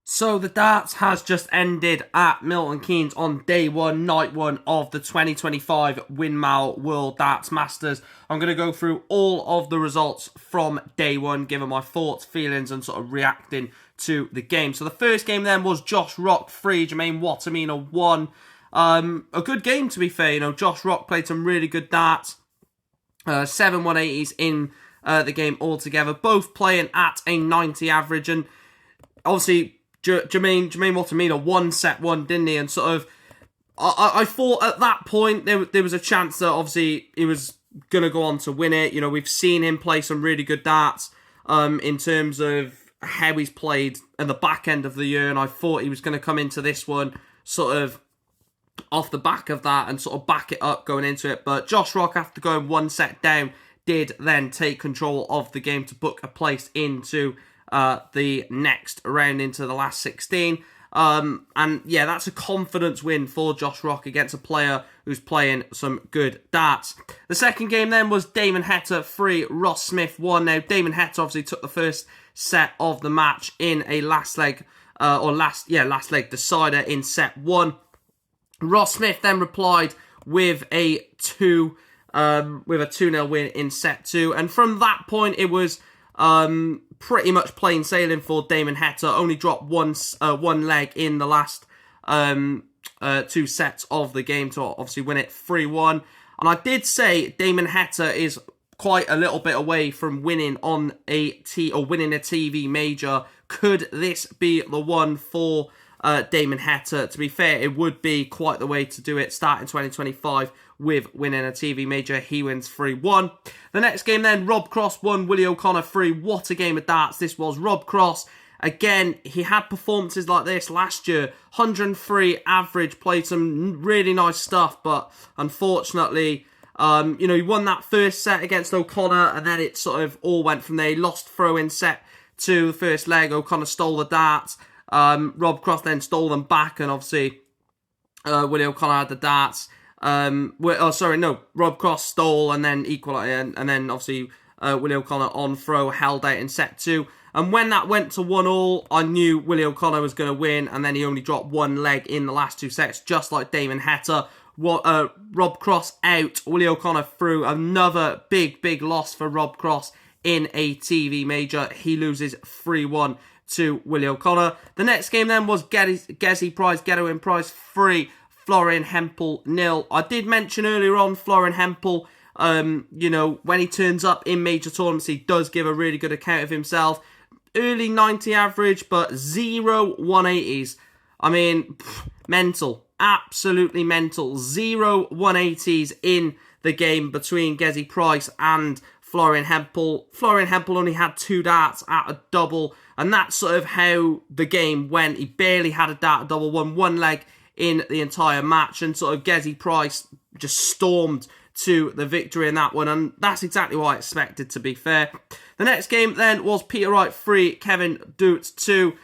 So the darts has just ended at Milton Keynes on day one, night one of the 2025 Winmau World Darts Masters. I'm going to go through all of the results from day one, giving my thoughts, feelings, and sort of reacting to the game. So the first game then was Josh Rock 3, Jermaine Wattimena 1. A good game, to be fair. You know, Josh Rock played some really good darts. 7 180s in the game altogether, both playing at a 90 average, and obviously Jermaine Wattimena won set one, didn't he? And sort of, I thought at that point there was a chance that obviously he was gonna go on to win it. You know, we've seen him play some really good darts in terms of how he's played at the back end of the year, and I thought he was gonna come into this one sort of off the back of that and sort of back it up going into it. But Josh Rock, after going one set down, did then take control of the game to book a place into the next round, into the last 16. And yeah, that's a confidence win for Josh Rock against a player who's playing some good darts. The second game then was Damon Heta 3, Ross Smith 1. Now, Damon Heta obviously took the first set of the match in a last leg decider in set 1. Ross Smith then replied with a 2-0 win in set 2, and from that point it was pretty much plain sailing for Damon Heta. Only dropped one leg in the last 2 sets of the game to obviously win it 3-1. And I did say Damon Heta is quite a little bit away from winning on winning a TV major. Could this be the one for Damon Heta? To be fair, it would be quite the way to do it, starting 2025 with winning a TV major. He wins 3-1. The next game then, Rob Cross 1, Willie O'Connor 3. What a game of darts this was. Rob Cross, again, he had performances like this last year. 103 average, played some really nice stuff, but unfortunately, he won that first set against O'Connor, and then it sort of all went from there. He lost throw in set 2, the first leg. O'Connor stole the darts. Rob Cross then stole them back, and obviously Willie O'Connor had the darts. Rob Cross stole and then equalised, and then obviously Willie O'Connor on throw held out in set 2. And when that went to 1-1, I knew Willie O'Connor was going to win, and then he only dropped one leg in the last 2 sets, just like Damon Heta. Rob Cross out, Willie O'Connor through. Another big loss for Rob Cross in a TV major. He loses 3-1 to Willie O'Connor. The next game then was Gezi Price, Ghetto in Price 3, Florian Hempel 0. I did mention earlier on Florian Hempel, when he turns up in major tournaments, he does give a really good account of himself. Early 90 average, but 0 180s. I mean, mental. Absolutely mental. 0 180s in the game between Gezi Price and Florian Hempel. Florian Hempel only had 2 darts at a double, and that's sort of how the game went. He barely had a dart at double, won one leg in the entire match, and sort of Gezi Price just stormed to the victory in that one, and that's exactly what I expected, to be fair. The next game then was Peter Wright 3, Kevin Doots 2.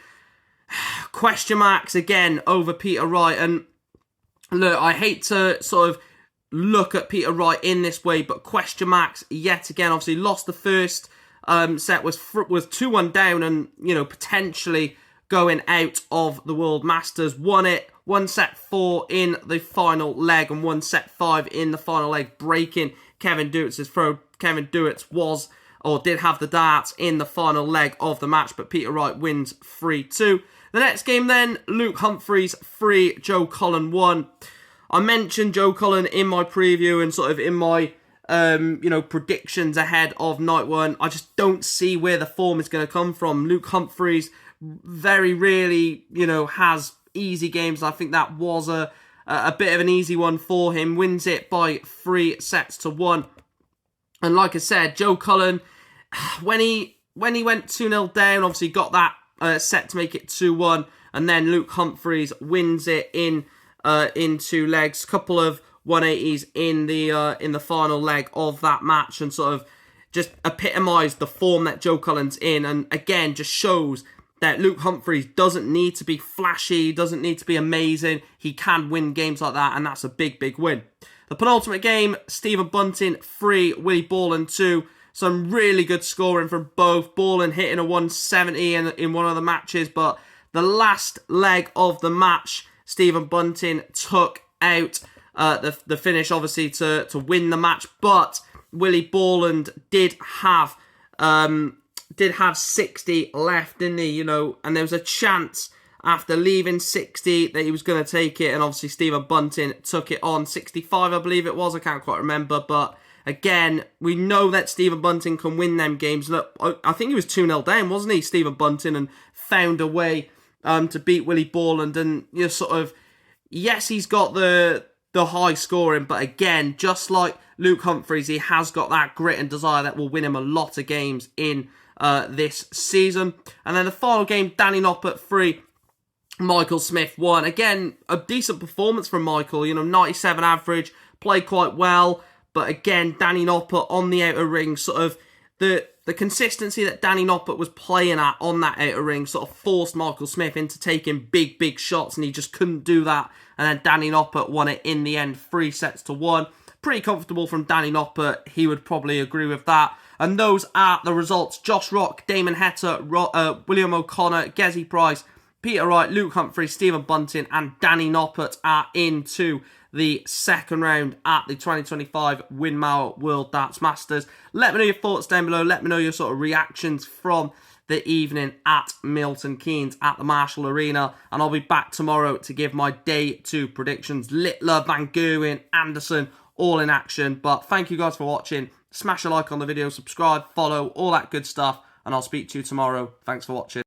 Question marks again over Peter Wright, and look, I hate to sort of look at Peter Wright in this way, but question marks yet again. Obviously lost the first set, was 2-1 down, and potentially going out of the World Masters. Won it 1 set 4 in the final leg and 1 set 5 in the final leg, breaking Kevin Dewitts' throw. Kevin Dewitts did have the darts in the final leg of the match, but Peter Wright wins 3-2. The next game then, Luke Humphries 3, Joe Cullen 1. I mentioned Joe Cullen in my preview and sort of in my predictions ahead of night 1. I just don't see where the form is going to come from. Luke Humphries very rarely, has easy games. I think that was a bit of an easy one for him. Wins it by 3-1. And like I said, Joe Cullen, when he went 2-0 down, obviously got that set to make it 2-1, and then Luke Humphries wins it in 2 legs. Couple of 180s in the final leg of that match, and sort of just epitomised the form that Joe Cullen's in, and again just shows that Luke Humphries doesn't need to be flashy, doesn't need to be amazing. He can win games like that, and that's a big win. The penultimate game, Stephen Bunting 3, Willie Borland 2. Some really good scoring from both. Borland hitting a 170 in one of the matches, but The last leg of the match, Stephen Bunting took out the finish, obviously, to win the match, but Willie Borland did have 60 left, didn't he? You know, and there was a chance after leaving 60 that he was going to take it, and obviously Stephen Bunting took it on 65, I believe it was. I can't quite remember, but again, we know that Stephen Bunting can win them games. Look, I think he was 2-0 down, wasn't he, Stephen Bunting, and found a way to beat Willie Borland. And you're sort of, yes, he's got the high scoring, but again, just like Luke Humphries, he has got that grit and desire that will win him a lot of games in this season. And then the final game, Danny Noppert 3, Michael Smith 1. Again, a decent performance from Michael, you know, 97 average, played quite well. But again, Danny Noppert on the outer ring, sort of the consistency that Danny Noppert was playing at on that outer ring sort of forced Michael Smith into taking big shots, and he just couldn't do that. And then Danny Noppert won it in the end, 3-1. Pretty comfortable from Danny Noppert. He would probably agree with that. And those are the results. Josh Rock, Damon Heta, William O'Connor, Gezi Price, Peter Wright, Luke Humphries, Stephen Bunting, and Danny Noppert are into the second round at the 2025 Winmau World Darts Masters. Let me know your thoughts down below. Let me know your sort of reactions from the evening at Milton Keynes at the Marshall Arena. And I'll be back tomorrow to give my day 2 predictions. Littler, Van Gerwen, Anderson, all in action. But thank you guys for watching. Smash a like on the video, subscribe, follow, all that good stuff. And I'll speak to you tomorrow. Thanks for watching.